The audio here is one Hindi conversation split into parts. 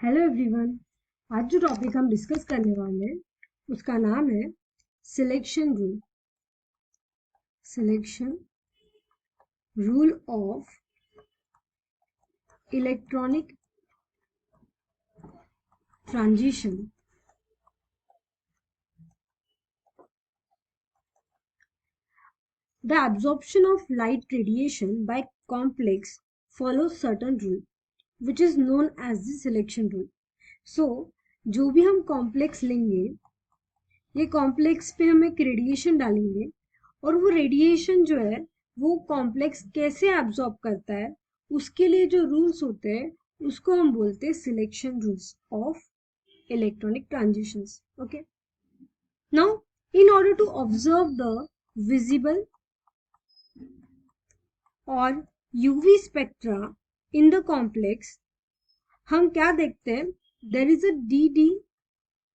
Hello everyone. आज जो टॉपिक हम डिस्कस करने वाले हैं उसका नाम है selection rule. Selection rule of electronic transition. The absorption of light radiation by complex follows certain rule which is known as the selection rule. So जो भी हम कॉम्प्लेक्स लेंगे, ये कॉम्प्लेक्स पे हम एक रेडिएशन डालेंगे और वो रेडिएशन जो है वो कॉम्प्लेक्स कैसे एब्जॉर्ब करता है उसके लिए जो रूल्स होते हैं उसको हम बोलते हैं selection rules of electronic transitions. Okay, now in order to observe the visible और UV spectra in the complex, हम क्या देखते हैं, there is a d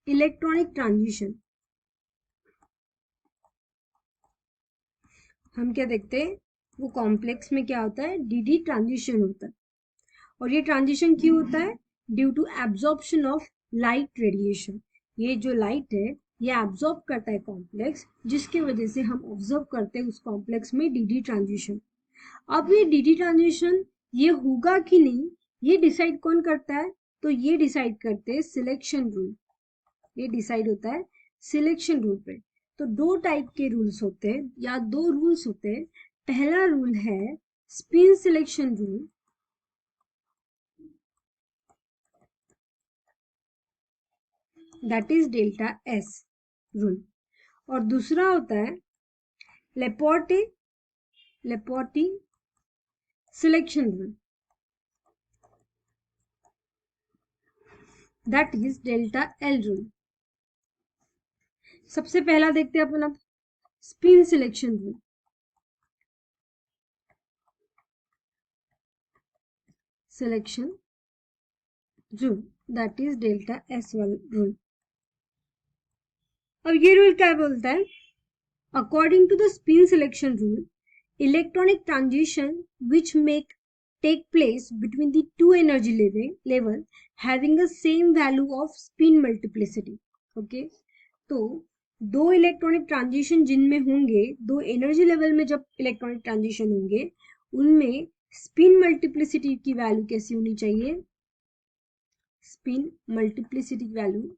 electronic transition. हम क्या देखते हैं, वो कॉम्प्लेक्स में क्या होता है, डी ट्रांजिशन होता है। और ये ट्रांजिशन क्यों होता है, due to absorption of light radiation. ये जो लाइट है ये एब्जॉर्ब करता है कॉम्प्लेक्स, जिसकी वजह से हम ऑब्जर्व करते हैं उस कॉम्प्लेक्स में डी ट्रांजिशन। अब ये डी ट्रांजिशन ये होगा कि नहीं, ये डिसाइड कौन करता है, तो ये डिसाइड करते हैं सिलेक्शन रूल। ये डिसाइड होता है सिलेक्शन रूल पे। तो दो टाइप के रूल्स होते हैं या दो रूल्स होते हैं। पहला रूल है spin selection rule, that is delta S rule, और दूसरा होता है Laporte selection rule, that is delta L rule. सबसे पहला देखते हैं अपन अब spin selection rule. Selection rule that is delta S वाला रूल। अब ये रूल क्या बोलता है, according to the spin selection rule, electronic transition which take place between the two energy level having the same value of spin multiplicity. Okay, तो दो इलेक्ट्रॉनिक ट्रांजिशन जिनमें होंगे, दो एनर्जी लेवल में जब इलेक्ट्रॉनिक ट्रांजिशन होंगे उनमें स्पिन मल्टीप्लिसिटी की वैल्यू कैसी होनी चाहिए, स्पिन मल्टीप्लिसिटी वैल्यू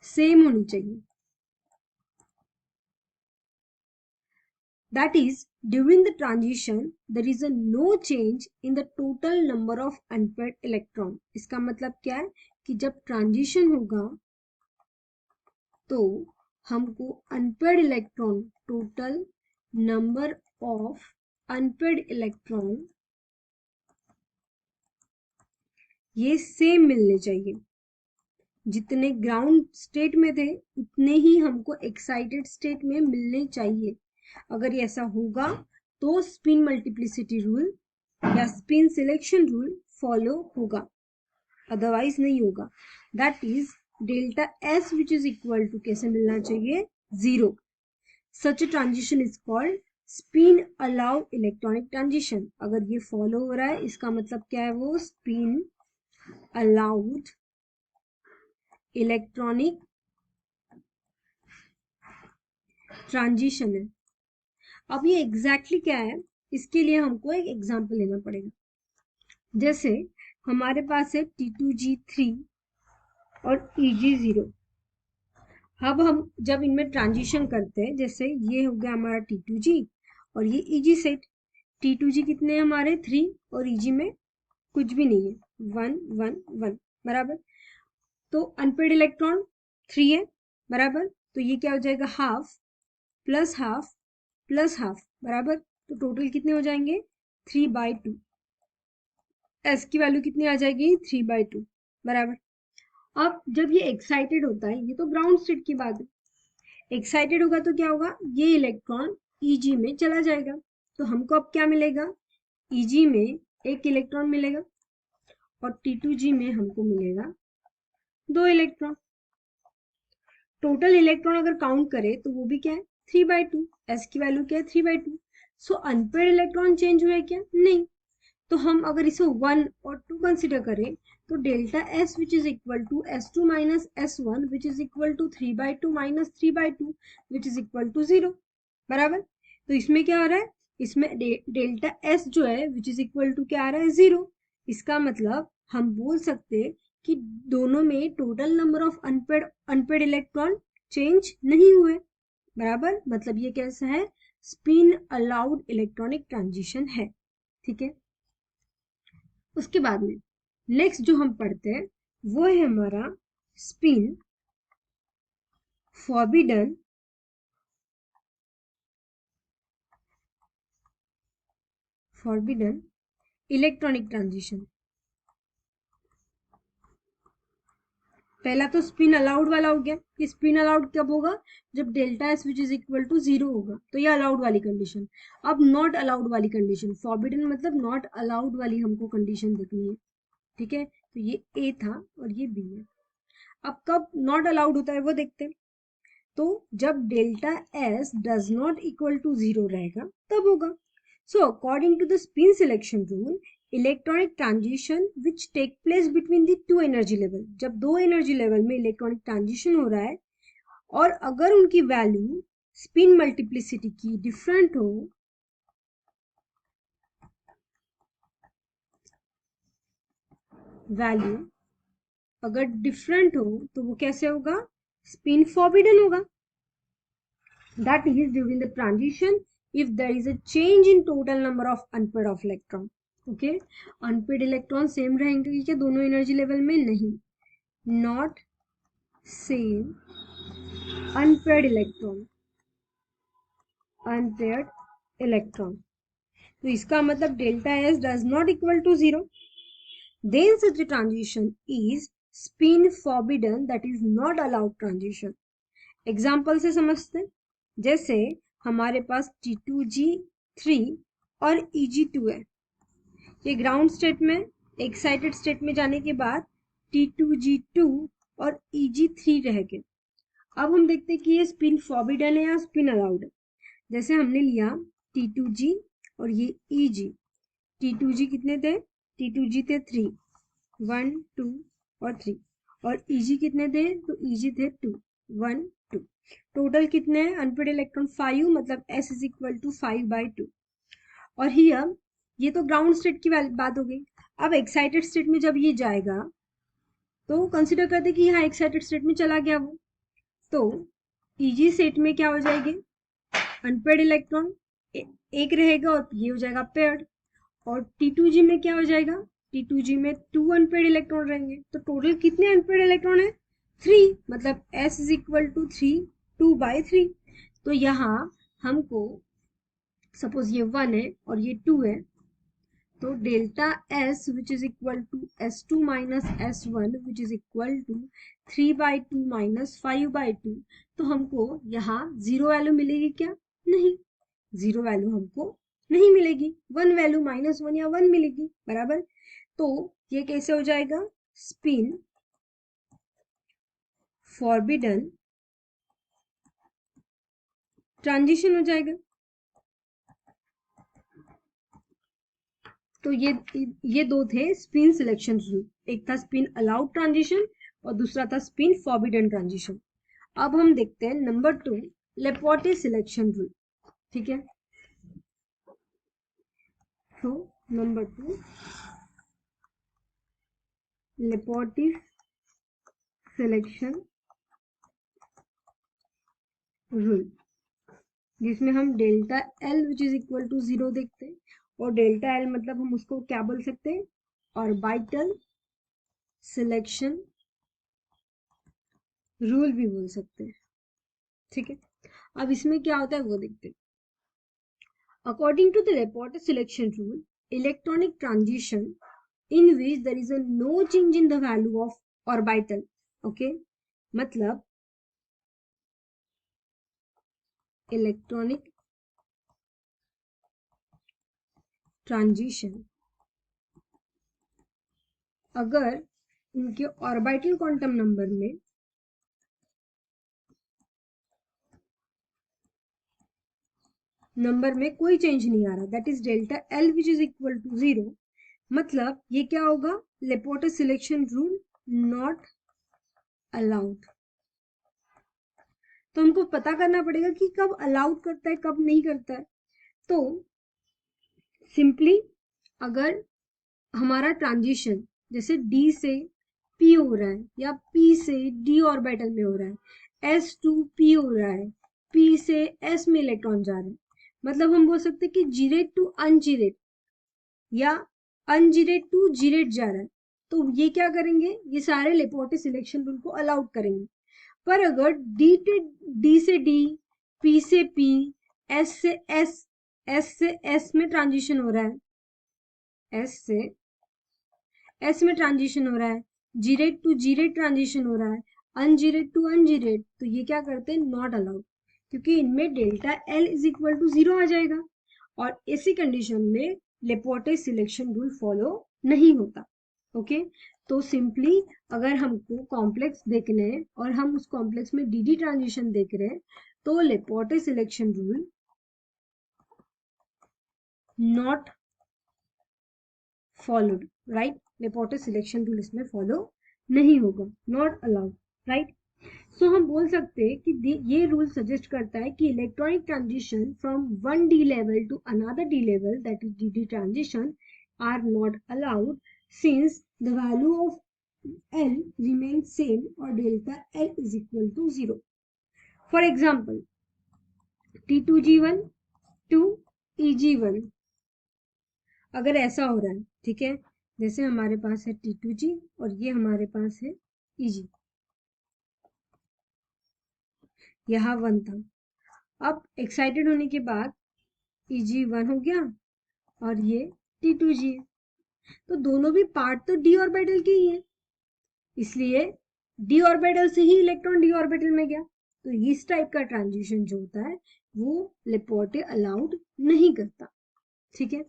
सेम होनी चाहिए। That is, during the transition, there is a no change in the total number of unpaired electron. इसका मतलब क्या है कि जब ट्रांजिशन होगा तो हमको unpaired electron, total number of unpaired electron ये सेम मिलने चाहिए। जितने ग्राउंड स्टेट में थे उतने ही हमको एक्साइटेड स्टेट में मिलने चाहिए। अगर ऐसा होगा तो स्पिन मल्टीप्लिसिटी रूल या स्पिन सिलेक्शन रूल फॉलो होगा, अदरवाइज नहीं होगा। That is delta S which is equal to कैसे मिलना चाहिए, 0। Such transition is called spin allow electronic transition. अगर ये फॉलो हो रहा है इसका मतलब क्या है, वो स्पिन अलाउड इलेक्ट्रॉनिक ट्रांजिशन है। अब ये एग्जैक्टली क्या है, इसके लिए हमको एक एग्जांपल लेना पड़ेगा। जैसे हमारे पास है T2G3 और EG0। अब हम जब इनमें ट्रांजिशन करते हैं, जैसे ये हो गया हमारा T2G और ये EG सेट। T2G कितने हैं हमारे, 3, और EG में कुछ भी नहीं है, 1 1 1 बराबर। तो अनपेड इलेक्ट्रॉन 3 है बराबर, तो ये क्या हो जाएगा, half plus half plus half बराबर। तो टोटल कितने हो जाएंगे, 3/2। एस की वैल्यू कितनी आ जाएगी, 3/2 बराबर। अब जब ये एक्साइटेड होता है, ये तो ग्राउंड स्टेट की बात है, एक्साइटेड होगा तो क्या होगा, ये इलेक्ट्रॉन ईजी में चला जाएगा। तो हमको अब क्या मिलेगा, ईजी में एक इलेक्ट्रॉन मिलेगा और T2G में हमको मिलेगा 2 इलेक्ट्रॉन। टोटल इलेक्ट्रॉन अगर काउंट करें तो वो भी क्या है, 3/2, s की वैल्यू क्या है 3/2। सो अनपेड इलेक्ट्रॉन चेंज हुआ है क्या, नहीं। तो हम अगर इसे 1 और 2 कंसिडर करें तो delta S which is equal to S2 minus S1 which is equal to 3/2 minus 3/2 which is equal to 0, बराबर। तो इसमें क्या आ रहा है, इसमें डेल्टा एस जो है विच इज इक्वल टू क्या आ रहा है 0। इसका मतलब हम बोल सकते हैं कि दोनों में total number of unpaired electron change नहीं हुए, बराबर। मतलब ये कैसा है, स्पिन अलाउड इलेक्ट्रॉनिक ट्रांजिशन है, ठीक है। उसके बाद में नेक्स्ट जो हम पढ़ते हैं वो है हमारा स्पिन फॉरबिडन इलेक्ट्रॉनिक ट्रांजिशन। पहला तो स्पिन अलाउड वाला हो गया कि स्पिन अलाउड कब होगा, जब delta S which is equal to 0 होगा, तो ये अलाउड वाली कंडीशन। अब नॉट अलाउड वाली कंडीशन, फॉरबिडन मतलब नॉट अलाउड वाली हमको कंडीशन देखनी है, ठीक है। तो ये ए था और ये बी है। अब कब नॉट अलाउड होता है वो देखते हैं। तो जब delta S does not equal to 0 रहेगा तब होगा। So according to the spin selection rule, electronic transition which take place between the two energy level, जब दो एनर्जी लेवल में इलेक्ट्रॉनिक ट्रांजिशन हो रहा है और अगर उनकी वैल्यू स्पिन मल्टीप्लिसिटी की डिफरेंट हो, वैल्यू अगर डिफरेंट हो तो वो कैसे होगा, स्पिन फॉरबिडन होगा। That is during the transition if there is a change in total number of unpaired of electron, okay। unpaired electron same रहेंगे क्या दोनों एनर्जी लेवल में, नहीं, not same unpaired electron। तो इसका मतलब delta S does not equal to 0, then such a transition is spin forbidden, that is not allowed transition। Example से समझते, जैसे हमारे पास T2G3 और Eg2 है, ये ग्राउंड स्टेट में एक्साइटेड स्टेट में जाने के बाद T2G2 और Eg3 रह गए। अब हम देखते हैं कि ये स्पिन फॉरबिडन है या स्पिन अलाउड है। जैसे हमने लिया T2G और ये Eg, T2G कितने थे, T2G थे 3, 1 2 और 3, और Eg कितने थे, तो Eg थे 2 1 2। टोटल कितने हैं अनपेड इलेक्ट्रॉन 5, मतलब S इज इक्वल टू 5/2। और हियर ये तो ग्राउंड स्टेट की बात हो गई। अब एक्साइटेड स्टेट में जब ये जाएगा तो कंसिडर करते कि यहाँ एक्साइटेड स्टेट में चला गया वो, तो Eg स्टेट में क्या हो जाएगी, अनपेड इलेक्ट्रॉन एक रहेगा और ये हो जाएगा पेयर्ड। और T2G में क्या हो जाएगा, T2G में 2 अनपेड इलेक्ट्रॉन रहेंगे। तो टोटल कितने अनपेड इलेक्ट्रॉन है, 3, मतलब S इज इक्वल टू 3, 2/3। तो यहाँ हमको सपोज ये 1 है और ये 2 है, तो delta S which is equal to S2 minus S1 which is equal to 3/2 minus 5/2। तो हमको यहाँ 0 वैल्यू मिलेगी क्या, नहीं, 0 वैल्यू हमको नहीं मिलेगी, 1 वैल्यू -1 या 1 मिलेगी, बराबर। तो ये कैसे हो जाएगा, स्पिन फॉरबिडन ट्रांजिशन हो जाएगा। तो ये दो थे स्पिन सिलेक्शन रूल, एक था स्पिन अलाउड ट्रांजिशन और दूसरा था स्पिन फॉरबिडन ट्रांजिशन। अब हम देखते हैं नंबर 2, लेपोर्टे सिलेक्शन रूल, ठीक है। तो नंबर 2 लेपोर्टे सिलेक्शन रूल, जिसमें हम delta L which is equal to 0 देखते हैं, और डेल्टा एल मतलब हम उसको क्या बोल सकते हैं, ऑर्बिटल सिलेक्शन रूल भी बोल सकते हैं, ठीक है। अब इसमें क्या होता है वो देखते हैं। According to the Laporte selection rule, electronic transition in which there is a no change in the value of orbital, okay, मतलब इलेक्ट्रॉनिक ट्रांजिशन अगर उनके ऑर्बिटल क्वांटम नंबर में नंबर में कोई चेंज नहीं आ रहा, that is delta L which is equal to 0, मतलब ये क्या होगा, Laporte selection rule not allowed. तो हमको पता करना पड़ेगा कि कब अलाउड करता है कब नहीं करता है। तो सिंपली अगर हमारा ट्रांजिशन जैसे डी से पी हो रहा है या पी से डी ऑर्बिटल में हो रहा है, एस टू पी हो रहा है, पी से एस में इलेक्ट्रॉन जा रहे हैं, मतलब हम बोल सकते हैं कि जीरेट टू अनजीरेट या अनजीरेट टू जीरेट जा रहा है, तो ये क्या करेंगे, ये सारे लेपोर्टे सिलेक्शन रूल को अलाउड करेंगे। पर अगर डी से डी, पी से पी, एस से एस, एस से एस में ट्रांजिशन हो रहा है, एस से एस में ट्रांजिशन हो रहा है, जीरेट टू जीरेट ट्रांजिशन हो रहा है, अनजीरेट टू अनजीरेट, तो ये क्या करते हैं, नॉट अलाउड, क्योंकि इनमें delta L is equal to 0 आ जाएगा और इसी कंडीशन में लेपोर्टे सिलेक्शन रूल फॉलो नहीं होता। ओके, तो सिंपली अगर हमको कॉम्प्लेक्स देखने हैं और हम उस कॉम्प्लेक्स में डी डी ट्रांजिशन देख रहे हैं, तो Laporte selection rule not followed, right, Laporte selection rule इसमें फॉलो नहीं होगा, नॉट अलाउड, राइट। सो हम बोल सकते हैं कि ये रूल सजेस्ट करता है कि electronic transition from one D level to another D level, that is D D transition, are not allowed since the value of L remains same or delta L is equal to 0. For example, T2G1 to EG1 अगर ऐसा हो रहा है, ठीक है, जैसे हमारे पास है T2G और ये हमारे पास है EG, यहाँ 1 था, अब एक्साइटेड होने के बाद EG1 हो गया और ये T2G है, तो दोनों भी पार्ट तो d ऑर्बिटल के ही है, इसलिए d ऑर्बिटल से ही इलेक्ट्रॉन d ऑर्बिटल में गया, तो इस टाइप का ट्रांजिशन जो होता है वो लेपोर्टे अलाउड नहीं करता, ठीक है।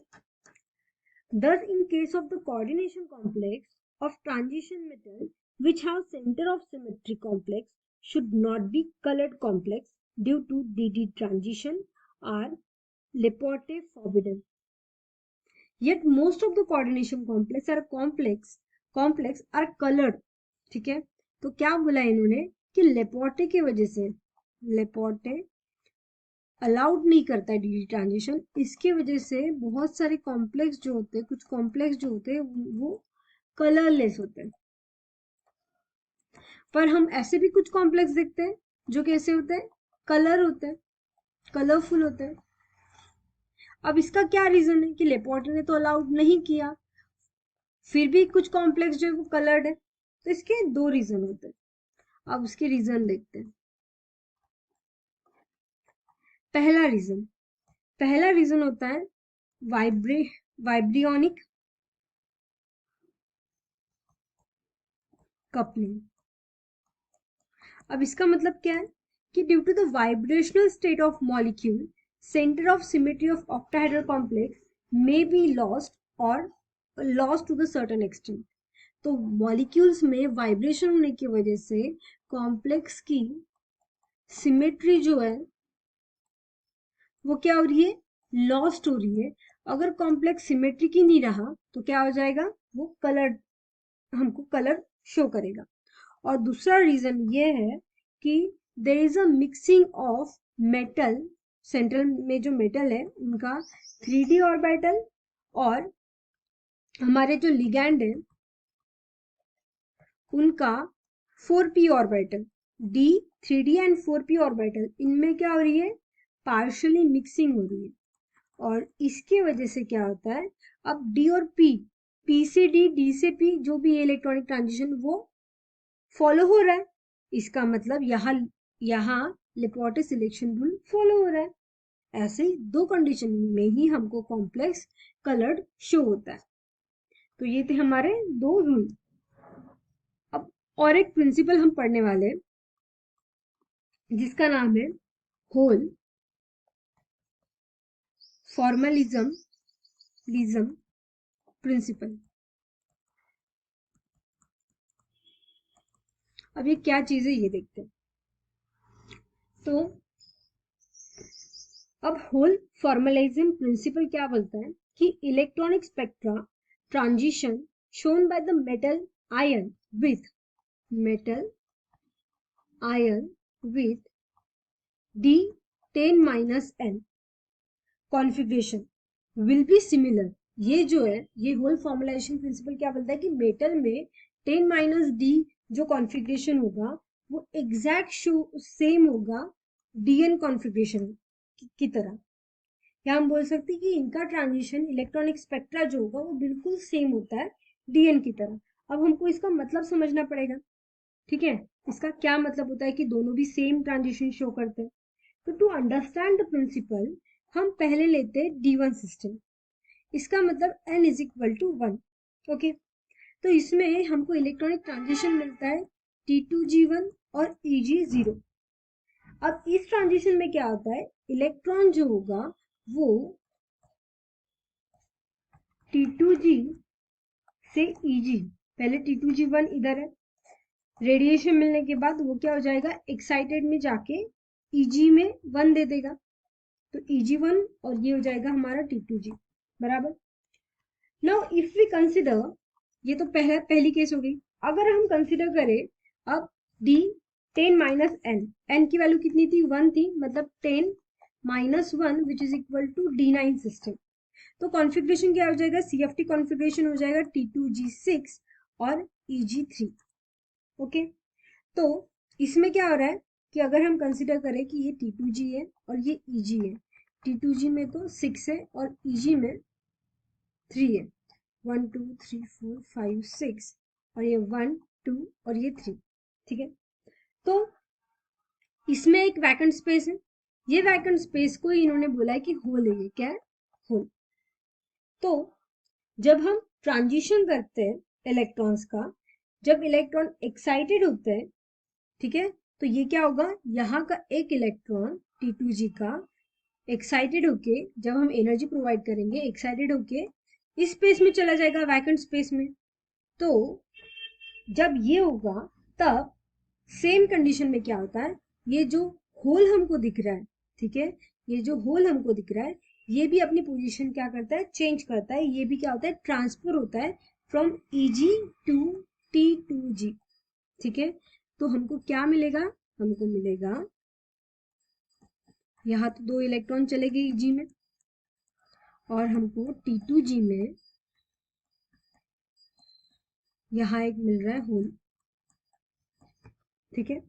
Thus, in case of the coordination complex of transition metal which have center of symmetry complex should not be colored complex due to dd transition are Leporte forbidden. Yet most of the coordination complex are colored, ठीक है। तो क्या बोला इन्होंने कि लेपोर्टे की वजह से लेपोर्टे अलाउड नहीं करता है डी ट्रांजिशन, इसकी वजह से बहुत सारे कॉम्प्लेक्स जो होते हैं, कुछ कॉम्प्लेक्स जो होते हैं वो कलरलेस होते हैं, पर हम ऐसे भी कुछ कॉम्प्लेक्स देखते हैं जो कैसे होते हैं, कलर होते हैं, कलरफुल होते हैं। अब इसका क्या रीजन है कि लेपोर्टे ने तो अलाउड नहीं किया, फिर भी कुछ कॉम्प्लेक्स जो है वो कलर्ड है, तो इसके 2 रीजन होते हैं। अब उसके रीजन देखते हैं। पहला रीजन होता है वाइब्रियोनिक कपलिंग। अब इसका मतलब क्या है कि due to the vibrational state of molecule centre of symmetry of octahedral complex may be lost और lost to the certain extent. तो मॉलिक्यूल्स में वाइब्रेशन होने की वजह से कॉम्प्लेक्स की सिमेट्री जो है वो क्या हो रही है, लॉस्ट हो रही है। अगर कॉम्प्लेक्स सिमेट्रिक ही नहीं रहा तो क्या हो जाएगा, वो कलर, हमको कलर शो करेगा। और दूसरा रीजन ये है कि there is a mixing of metal, central में जो मेटल है उनका 3d ऑर्बिटल और हमारे जो लिगैंड है उनका 4p orbital, d 3d and 4p orbital, इनमें क्या हो रही है, पार्शियली मिक्सिंग हो रही है। और इसके वजह से क्या होता है, अब d और p से d से p जो भी इलेक्ट्रॉनिक ट्रांजिशन वो फॉलो हो रहा है, इसका मतलब यहाँ लेपोर्टे सिलेक्शन रूल फॉलो हो रहा है। ऐसे 2 कंडीशन में ही हमको कॉम्प्लेक्स कलर्ड शो होता है। तो ये थे हमारे 2 रूल। अब और एक प्रिंसिपल हम पढ़ने वाले जिसका नाम है होल फॉर्मलिज्म प्रिंसिपल। अब ये क्या चीज है ये देखते हैं। तो अब होल फॉर्मलाइजिंग प्रिंसिपल क्या बोलता है कि electronic spectra transition shown by the metal ion with d10 - n configuration will be similar. ये जो है ये होल फॉर्मुलाइजेशन प्रिंसिपल क्या बोलता है कि मेटल में 10 - d जो कॉन्फ़िगरेशन होगा वो एग्जैक्ट सेम होगा dn कॉन्फ़िगरेशन की तरह। या हम बोल सकते हैं कि इनका ट्रांजिशन इलेक्ट्रॉनिक स्पेक्ट्रा जो होगा वो बिल्कुल सेम होता है dn की तरह। अब हमको इसका मतलब समझना पड़ेगा, ठीक है, इसका क्या मतलब होता है कि दोनों भी सेम ट्रांजिशन शो करते हैं। तो टू अंडरस्टैंड द प्रिंसिपल हम पहले लेते हैं d1 सिस्टम। इसका मतलब n is equal to 1। Okay, तो इसमें हमको इलेक्ट्रॉनिक ट्रांजिशन मिलता है T2G1 और Eg0। अब इस ट्रांजिशन में क्या होता है, इलेक्ट्रॉन जो होगा वो T2G से Eg, पहले T2G1 इधर है, रेडिएशन मिलने के बाद वो क्या हो जाएगा, एक्साइटेड में जाके Eg में 1 दे देगा, तो Eg1 और ये हो जाएगा हमारा T2G बराबर। नाउ इफ वी कंसिडर, ये तो पहली केस हो गई। अगर हम कंसिडर करें अब d10 - n की वैल्यू कितनी थी, 1 थी, मतलब 10 - 1 which is equal to d9 system. तो कॉन्फ़िगरेशन क्या हो जाएगा, CFT कॉन्फ़िगरेशन हो जाएगा T2G6 और Eg3। ओके, तो इसमें क्या हो रहा है कि अगर हम कंसिडर करें कि ये T2G है और ये Eg है, T2G में तो 6 है और Eg में 3 है, 1 2 3 4 5 6 और ये 1 2 और ये 3, ठीक है। तो इसमें एक वैकेंट स्पेस है, ये वैकेंट स्पेस को इन्होंने बोला है कि होल है, ये क्या है, होल। तो जब हम ट्रांजिशन करते हैं इलेक्ट्रॉन्स का, जब इलेक्ट्रॉन एक्साइटेड होते हैं, ठीक है, तो ये क्या होगा, यहाँ का एक इलेक्ट्रॉन T2G का एक्साइटेड होके, जब हम एनर्जी प्रोवाइड करेंगे एक्साइटेड होके इस स्पेस में चला जाएगा, वैकेंट स्पेस में। तो जब ये होगा तब सेम कंडीशन में क्या होता है, ये जो होल हमको दिख रहा है, ठीक है, ये जो होल हमको दिख रहा है ये भी अपनी पोजीशन क्या करता है, चेंज करता है। ये भी क्या होता है, ट्रांसफर होता है फ्रॉम Eg टू T2G, ठीक है। तो हमको क्या मिलेगा, हमको मिलेगा यहाँ तो 2 इलेक्ट्रॉन चले गए Eg में और हमको T2G में यहाँ एक मिल रहा है होल, ठीक है।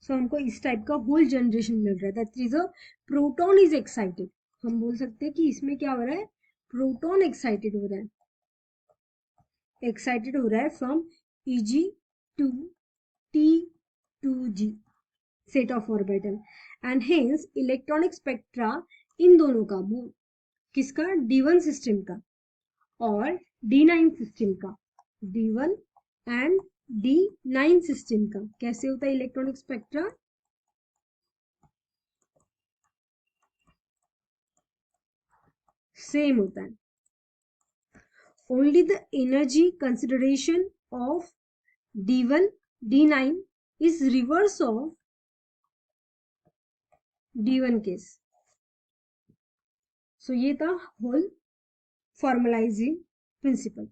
सो हमको इस टाइप का होल जनरेशन मिल रहा है, that is a proton is excited. हम बोल सकते हैं कि इसमें क्या हो रहा है, प्रोटॉन एक्साइटेड हो रहा है, एक्साइटेड हो रहा है from Eg to T2G set of orbital and hence electronic spectra इन दोनों का, वो किसका, D1 सिस्टम का और D9 सिस्टम का, D1 एंड D9 सिस्टम का कैसे होता है इलेक्ट्रॉनिक स्पेक्ट्रा, सेम होता है। Only the energy consideration of D1 D9 is reverse of D1 case. So ये था whole formalizing principle.